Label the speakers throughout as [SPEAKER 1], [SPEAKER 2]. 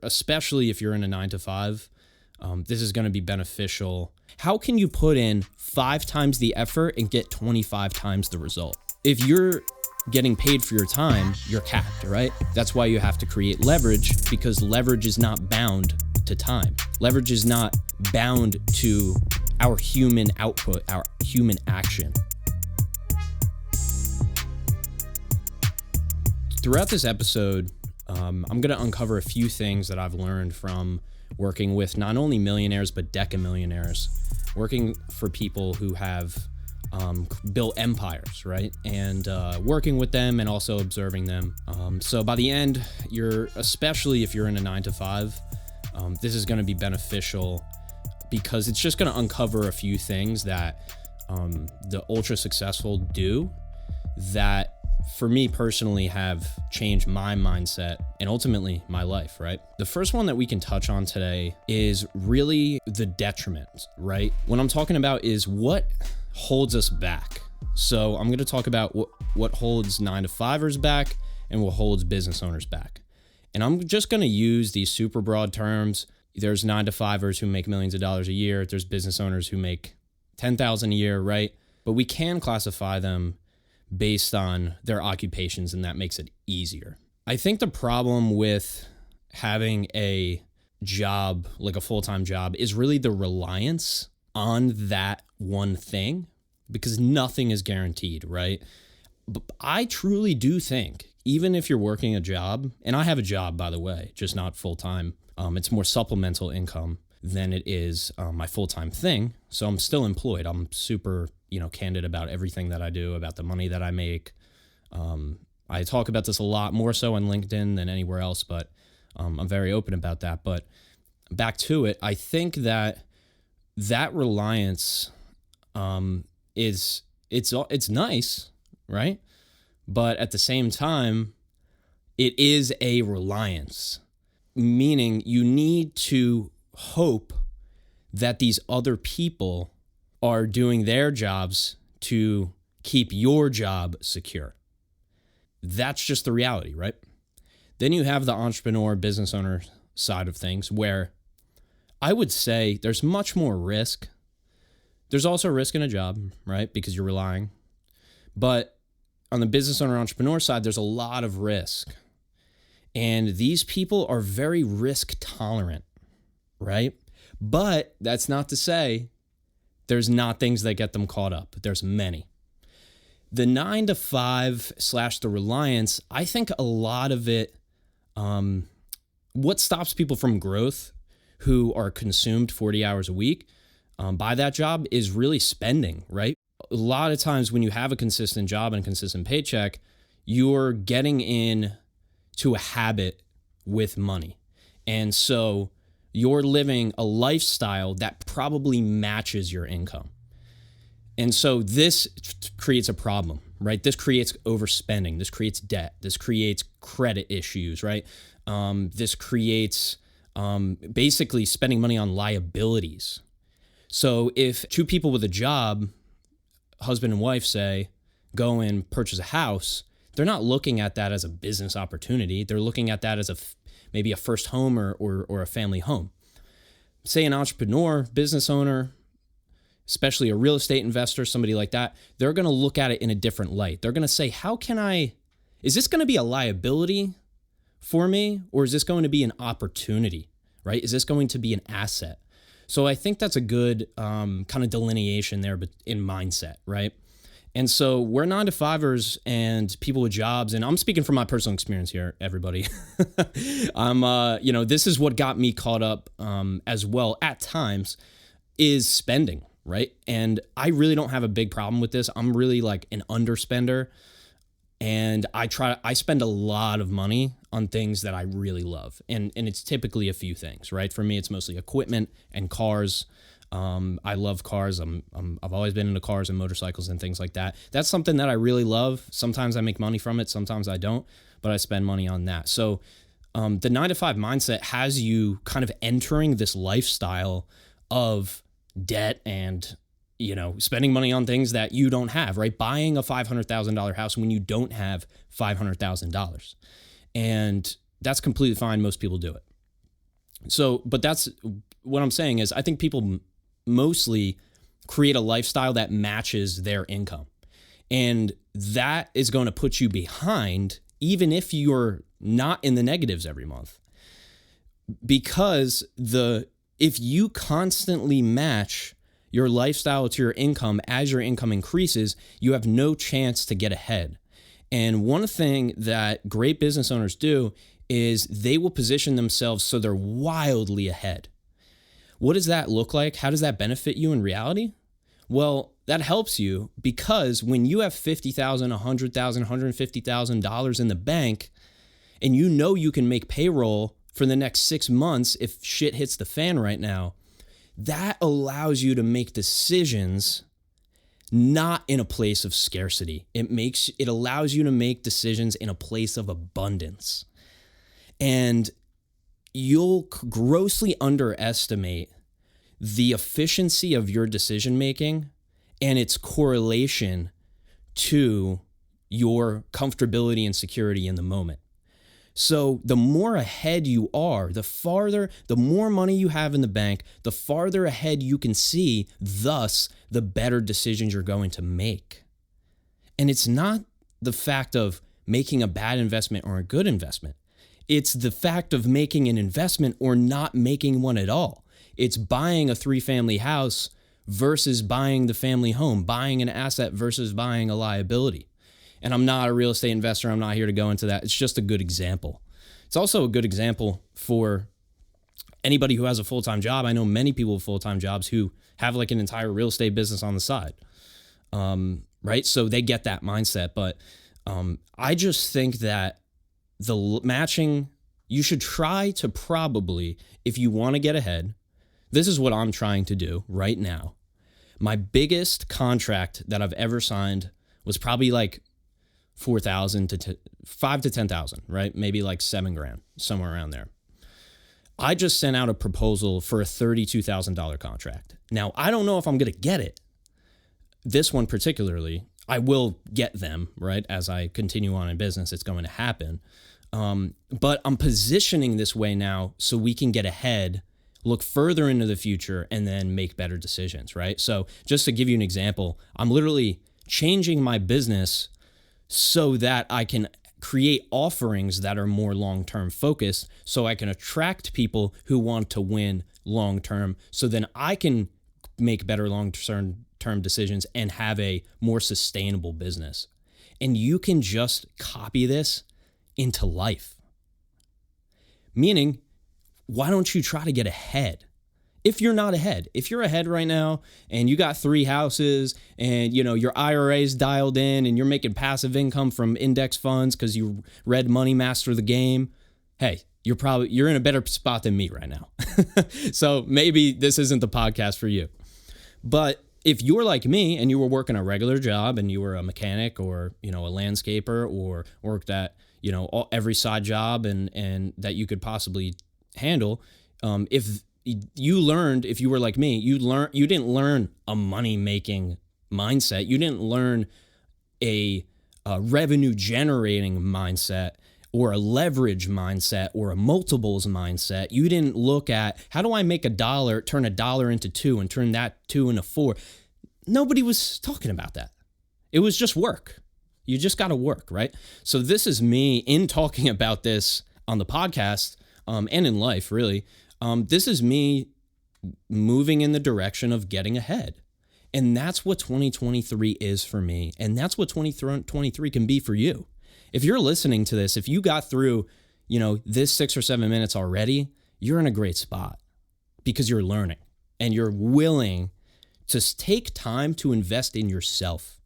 [SPEAKER 1] especially if you're in a 9 to 5. This is going to be beneficial. How can you put in 5 times the effort and get 25 times the result? If you're getting paid for your time, you're capped, right? That's why you have to create leverage, because leverage is not bound to time. Leverage is not bound to our human output, our human action. Throughout this episode, I'm going to uncover a few things that I've learned from working with not only millionaires, but decamillionaires, working for people who have built empires, right? And working with them and also observing them. So by the end, especially if you're in a 9 to 5, this is going to be beneficial because it's just going to uncover a few things that the ultra successful do that for me personally have changed my mindset and ultimately my life, right? The first one that we can touch on today is really the detriment, right? What I'm talking about is what holds us back. So I'm going to talk about what holds 9 to 5ers back and what holds business owners back. And I'm just going to use these super broad terms. There's 9 to 5ers who make millions of dollars a year. There's business owners who make 10,000 a year, right? But we can classify them based on their occupations, and that makes it easier. I think the problem with having a job, like a full-time job, is really the reliance on that one thing, because nothing is guaranteed, right? But I truly do think, even if you're working a job, and I have a job, by the way, just not full-time, it's more supplemental income than it is my full-time thing. So I'm still employed. I'm super, candid about everything that I do, about the money that I make. I talk about this a lot more so on LinkedIn than anywhere else, but I'm very open about that. But back to it, I think that reliance it's nice, right? But at the same time, it is a reliance, meaning you need to hope that these other people are doing their jobs to keep your job secure. That's just the reality, right? Then you have the entrepreneur, business owner side of things, where I would say there's much more risk. There's also risk in a job, right? Because you're relying. But on the business owner, entrepreneur side, there's a lot of risk. And these people are very risk tolerant, right? But that's not to say there's not things that get them caught up. There's many. The 9 to 5 / the reliance, I think a lot of it, what stops people from growth who are consumed 40 hours a week by that job is really spending, right? A lot of times when you have a consistent job and a consistent paycheck, you're getting in to a habit with money. And so you're living a lifestyle that probably matches your income. And so this creates a problem, right? This creates overspending. This creates debt. This creates credit issues, right? This creates basically spending money on liabilities. So if two people with a job, husband and wife, say, go and purchase a house, they're not looking at that as a business opportunity. They're looking at that as maybe a first home or a family home. Say an entrepreneur, business owner, especially a real estate investor, somebody like that, they're going to look at it in a different light. They're going to say, is this going to be a liability for me, or is this going to be an opportunity, right? Is this going to be an asset? So I think that's a good kind of delineation there, but in mindset, right? And so we're 9 to 5ers and people with jobs, and I'm speaking from my personal experience here, everybody. This is what got me caught up as well at times, is spending, right? And I really don't have a big problem with this. I'm really like an underspender, and I spend a lot of money on things that I really love, and it's typically a few things, right? For me, it's mostly equipment and cars. I love cars. I've always been into cars and motorcycles and things like that. That's something that I really love. Sometimes I make money from it. Sometimes I don't, but I spend money on that. So the 9 to 5 mindset has you kind of entering this lifestyle of debt and, spending money on things that you don't have, right? Buying a $500,000 house when you don't have $500,000. And that's completely fine. Most people do it. So, but that's what I'm saying is I think people mostly create a lifestyle that matches their income. And that is going to put you behind, even if you're not in the negatives every month. Because if you constantly match your lifestyle to your income as your income increases, you have no chance to get ahead. And one thing that great business owners do is they will position themselves so they're wildly ahead. What does that look like? How does that benefit you in reality? Well, that helps you because when you have $50,000, $100,000, $150,000 in the bank, and you know you can make payroll for the next 6 months if shit hits the fan right now, that allows you to make decisions not in a place of scarcity. It allows you to make decisions in a place of abundance. And you'll grossly underestimate the efficiency of your decision making and its correlation to your comfortability and security in the moment. So the more ahead you are, the more money you have in the bank, the farther ahead you can see, thus the better decisions you're going to make. And it's not the fact of making a bad investment or a good investment. It's the fact of making an investment or not making one at all. It's buying a 3-family house versus buying the family home, buying an asset versus buying a liability. And I'm not a real estate investor. I'm not here to go into that. It's just a good example. It's also a good example for anybody who has a full-time job. I know many people with full-time jobs who have like an entire real estate business on the side, right? So they get that mindset. But I just think that the matching, you should try to probably, if you want to get ahead, this is what I'm trying to do right now. My biggest contract that I've ever signed was probably like 4,000 to 5 to 10,000, right? Maybe like $7,000, somewhere around there. I just sent out a proposal for a $32,000 contract. Now, I don't know if I'm going to get it. This one particularly, I will get them, right? As I continue on in business, it's going to happen. But I'm positioning this way now so we can get ahead, look further into the future, and then make better decisions, right? So just to give you an example, I'm literally changing my business so that I can create offerings that are more long-term focused, so I can attract people who want to win long-term, so then I can make better long-term decisions and have a more sustainable business. And you can just copy this into life. Meaning, why don't you try to get ahead? If you're not ahead, if you're ahead right now and you got 3 houses and your IRA is dialed in and you're making passive income from index funds because you read Money Master the Game, hey, you're in a better spot than me right now. So maybe this isn't the podcast for you. But if you're like me and you were working a regular job and you were a mechanic or a landscaper or worked at every side job and that you could possibly handle, if you were like me, you didn't learn a money-making mindset. You didn't learn a revenue-generating mindset or a leverage mindset or a multiples mindset. You didn't look at, how do I make $1, turn $1 into 2 and turn that 2 into 4? Nobody was talking about that. It was just work. You just got to work, right? So this is me in talking about this on the podcast and in life, really. This is me moving in the direction of getting ahead. And that's what 2023 is for me. And that's what 2023 can be for you. If you're listening to this, if you got through, this 6 or 7 minutes already, you're in a great spot because you're learning and you're willing to take time to invest in yourself.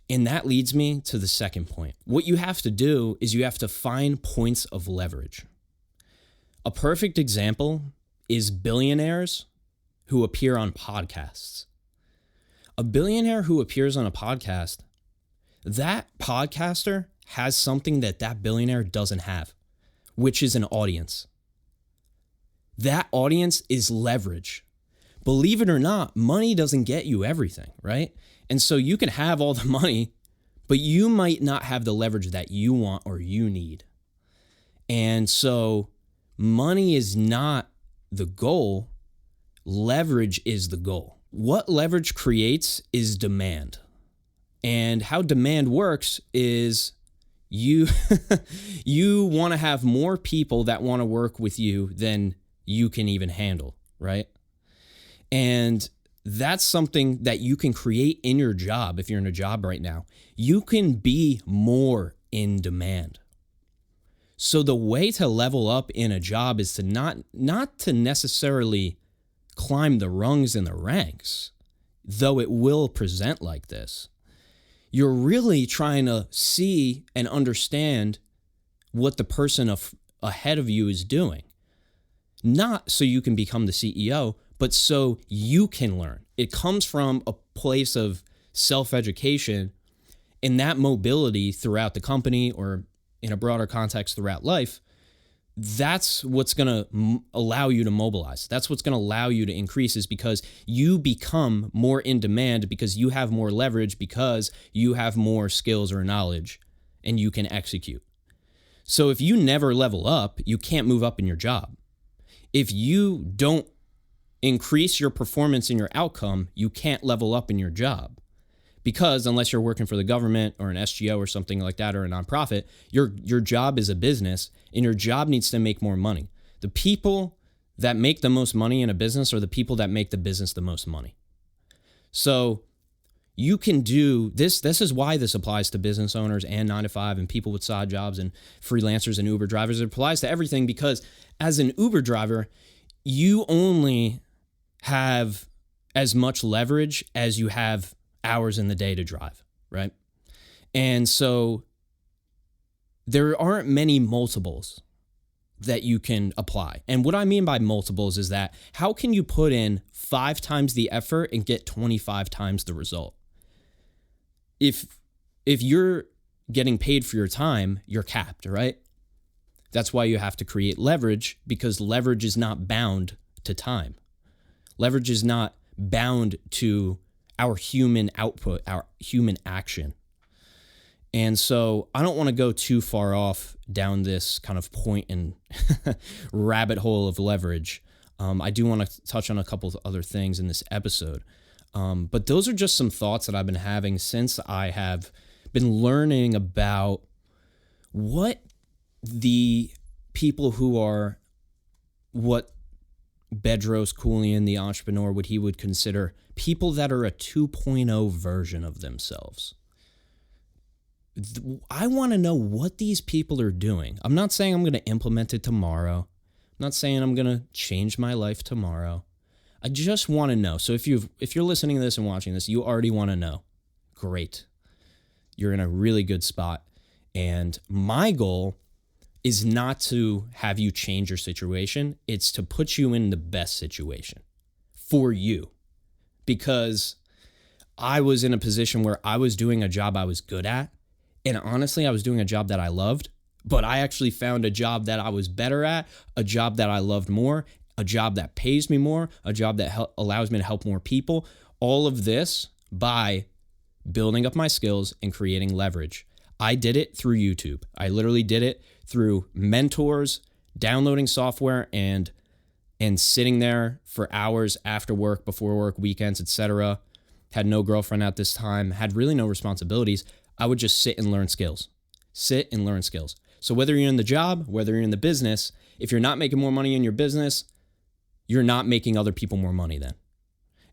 [SPEAKER 1] And that leads me to the second point. What you have to do is you have to find points of leverage. A perfect example is billionaires who appear on podcasts. A billionaire who appears on a podcast, that podcaster has something that billionaire doesn't have, which is an audience. That audience is leverage. Believe it or not, money doesn't get you everything, right? And so you can have all the money, but you might not have the leverage that you want or you need. And so money is not the goal. Leverage is the goal. What leverage creates is demand. And how demand works is you you want to have more people that want to work with you than you can even handle, right? And that's something that you can create in your job. If you're in a job right now, you can be more in demand. So the way to level up in a job is to not to necessarily climb the rungs in the ranks, though it will present like this. You're really trying to see and understand what the person ahead of you is doing. Not so you can become the CEO, but so you can learn. It comes from a place of self-education and that mobility throughout the company or in a broader context throughout life. That's what's going to allow you to mobilize. That's what's going to allow you to increase, is because you become more in demand, because you have more leverage, because you have more skills or knowledge and you can execute. So if you never level up, you can't move up in your job. If you don't increase your performance and your outcome, you can't level up in your job. Because unless you're working for the government or an SGO or something like that, or a nonprofit, your job is a business and your job needs to make more money. The people that make the most money in a business are the people that make the business the most money. So you can do this. This is why this applies to business owners and 9-to-5 and people with side jobs and freelancers and Uber drivers. It applies to everything, because as an Uber driver, you only have as much leverage as you have hours in the day to drive, right? And so there aren't many multiples that you can apply. And what I mean by multiples is that how can you put in 5 times the effort and get 25 times the result? If you're getting paid for your time, you're capped, right? That's why you have to create leverage, because leverage is not bound to time. Leverage is not bound to our human output, our human action. And so I don't want to go too far off down this kind of point and rabbit hole of leverage. I do want to touch on a couple of other things in this episode. But those are just some thoughts that I've been having since I have been learning about what the people who are what Bedros Keuilian, the entrepreneur, what he would consider people that are a 2.0 version of themselves. I want to know what these people are doing. I'm not saying I'm going to implement it tomorrow. I'm not saying I'm going to change my life tomorrow. I just want to know. So if you're listening to this and watching this, you already want to know. Great. You're in a really good spot. And my goal is not to have you change your situation. It's to put you in the best situation for you. Because I was in a position where I was doing a job I was good at. And honestly, I was doing a job that I loved, but I actually found a job that I was better at, a job that I loved more, a job that pays me more, a job that allows me to help more people. All of this by building up my skills and creating leverage. I did it through YouTube. I literally did it through mentors, downloading software, and sitting there for hours after work, before work, weekends, etc. Had no girlfriend at this time, had really no responsibilities. I would just sit and learn skills. Sit and learn skills. So whether you're in the job, whether you're in the business, if you're not making more money in your business, you're not making other people more money then.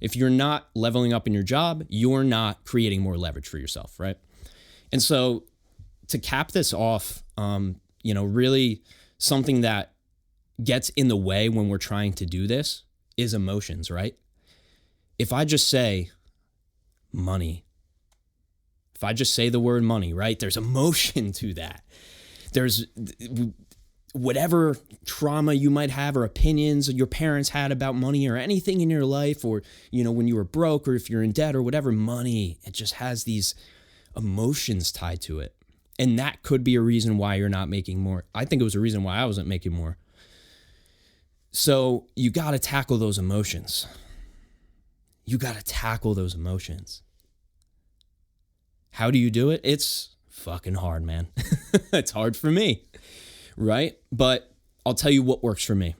[SPEAKER 1] If you're not leveling up in your job, you're not creating more leverage for yourself, right? And so to cap this off, really something that gets in the way when we're trying to do this is emotions, right? If I just say money, if I just say the word money, right, there's emotion to that. There's whatever trauma you might have or opinions your parents had about money or anything in your life, or, when you were broke or if you're in debt or whatever, money, it just has these emotions tied to it. And that could be a reason why you're not making more. I think it was a reason why I wasn't making more. So you got to tackle those emotions. You got to tackle those emotions. How do you do it? It's fucking hard, man. It's hard for me, right? But I'll tell you what works for me,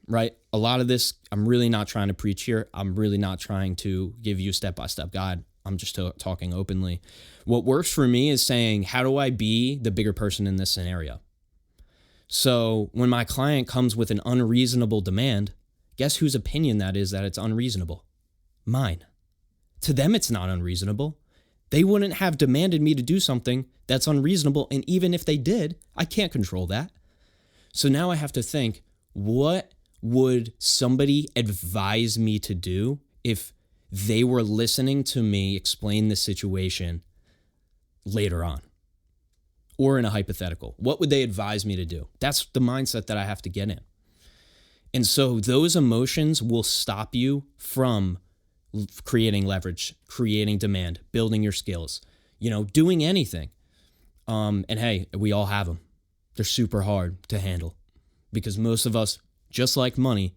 [SPEAKER 1] right? A lot of this, I'm really not trying to preach here. I'm really not trying to give you a step-by-step guide. I'm just talking openly. What works for me is saying, how do I be the bigger person in this scenario? So when my client comes with an unreasonable demand, guess whose opinion that is that it's unreasonable? Mine. To them, it's not unreasonable. They wouldn't have demanded me to do something that's unreasonable. And even if they did, I can't control that. So now I have to think, what would somebody advise me to do if they were listening to me explain the situation later on? Or in a hypothetical, what would they advise me to do? That's the mindset that I have to get in. And so those emotions will stop you from creating leverage, creating demand, building your skills, doing anything. And hey, we all have them. They're super hard to handle because most of us, just like money,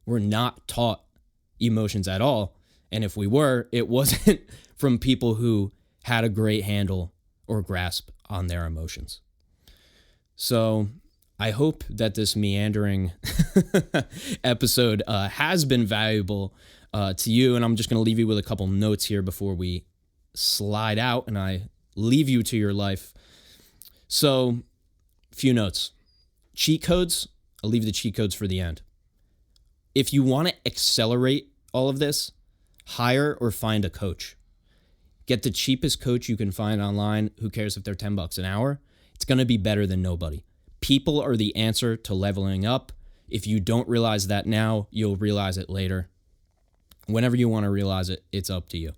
[SPEAKER 1] we're not taught emotions at all. And if we were, it wasn't from people who had a great handle or grasp on their emotions. So I hope that this meandering episode has been valuable to you. And I'm just going to leave you with a couple notes here before we slide out and I leave you to your life. So a few notes. Cheat codes. I'll leave the cheat codes for the end. If you want to accelerate all of this, hire or find a coach. Get the cheapest coach you can find online. Who cares if they're $10 an hour? It's going to be better than nobody. People are the answer to leveling up. If you don't realize that now, you'll realize it later. Whenever you want to realize it, it's up to you.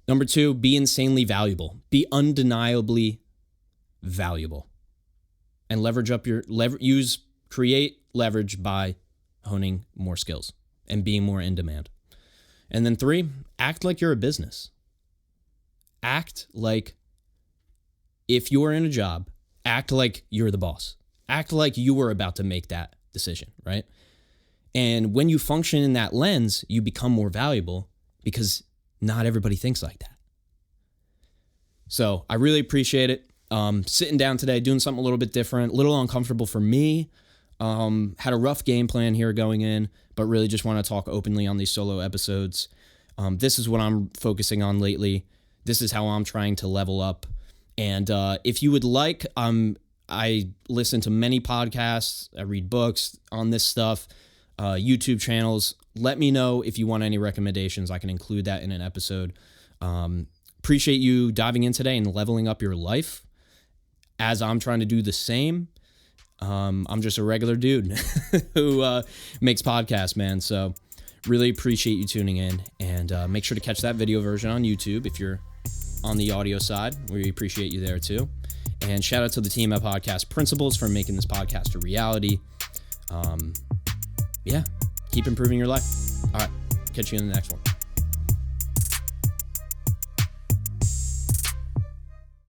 [SPEAKER 1] Number 2, be insanely valuable. Be undeniably valuable. And leverage up your create leverage by honing more skills and being more in demand. And then 3, act like you're a business. Act like if you're in a job, act like you're the boss. Act like you were about to make that decision, right? And when you function in that lens, you become more valuable because not everybody thinks like that. So I really appreciate it. Sitting down today, doing something a little bit different, a little uncomfortable for me. Had a rough game plan here going in, but really just want to talk openly on these solo episodes. This is what I'm focusing on lately. This is how I'm trying to level up. And if you would like, I listen to many podcasts. I read books on this stuff, YouTube channels. Let me know if you want any recommendations. I can include that in an episode. Appreciate you diving in today and leveling up your life as I'm trying to do the same. I'm just a regular dude who makes podcasts, man. So really appreciate you tuning in, and make sure to catch that video version on YouTube if you're on the audio side. We appreciate you there too. And shout out to the team at Podcast Principles for making this podcast a reality. Keep improving your life. All right, catch you in the next one.